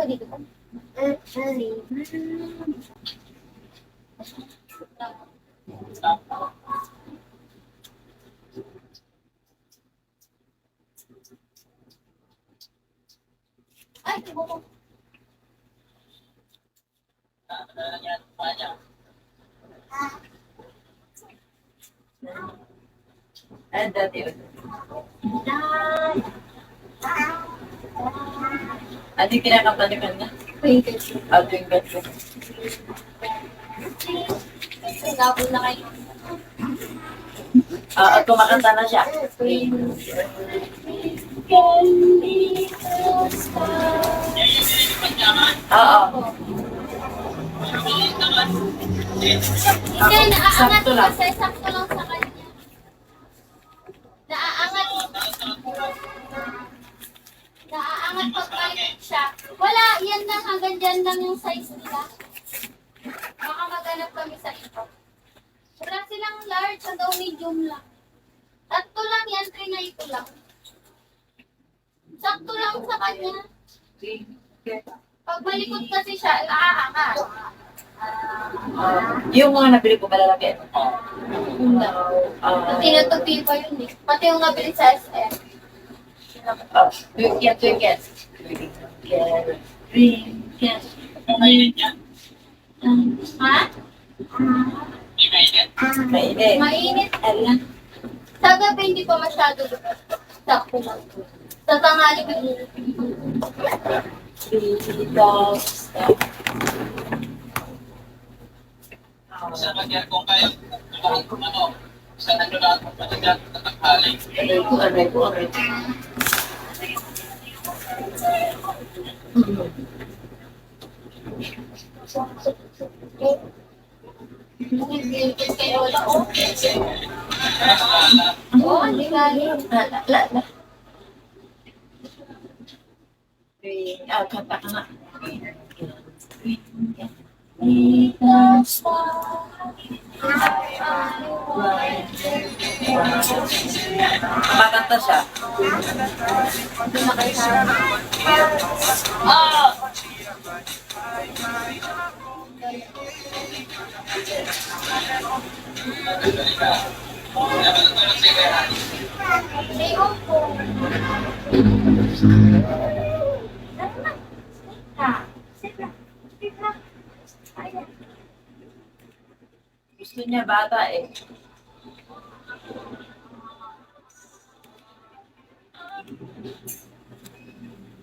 dito pa. Ay, buko. Ay, dati yun. Ano yung kinakapanikan na? Twinkle. Twinkle. Gabon na kayo. At kumakanta na siya. Oo. Hindi, naaangat Sakto lang. kasi sakto lang sa kanya. Naaangat. Naaangat pag maliit siya. Wala, yan lang, hanggang dyan lang yung size nila. Baka maghanap kami sa iba. Wala silang large, hanggang medium lang. Tatlo lang yan, 3 na ito lang. Sakto lang sa kanya. Pag malikot kasi siya, naaangat. Yung mga nabili ko malalaki. Tinutupi pa yun eh. Pati yung nabili sa SM. Twinkle. Twinkle. Ha? Mainit. Mainit. Sa gabi hindi pa masyado. Sakto lang. Sa tanghali Sa kanya kung kayo, sa nanulaan mo pa niya at tanghali. Aray ko. kay Lola ko. Oo, hindi galing. La. Kanta ka nga. Kumakanta siya. Say opo. Gusto niya bata eh.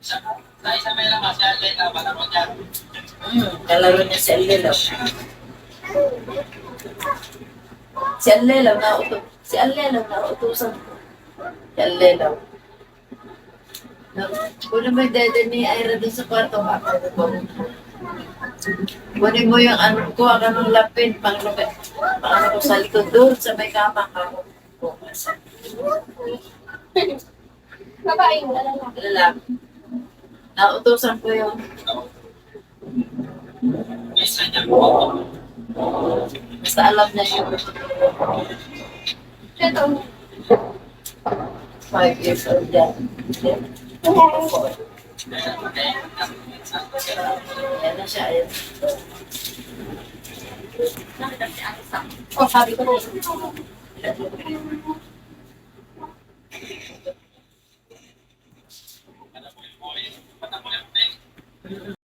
Sa isa may lang kasi alay na panahon niya. Kalaro niya si Alelo. Si Alelo na utusan ko. Si Alelo. Kunin mo yung dede ni Ira dun sa kwarto. Kunin mo yung ano ko, ang lapin, pang ko sa likod doon sa may kama ka. Babae mo, lalaki. Lalaki. Nautusan ko yung Isa niya po. basta alam niya yung Ito. 5 years old yan. Yan na siya. Ayan. Oh, sabi ko na.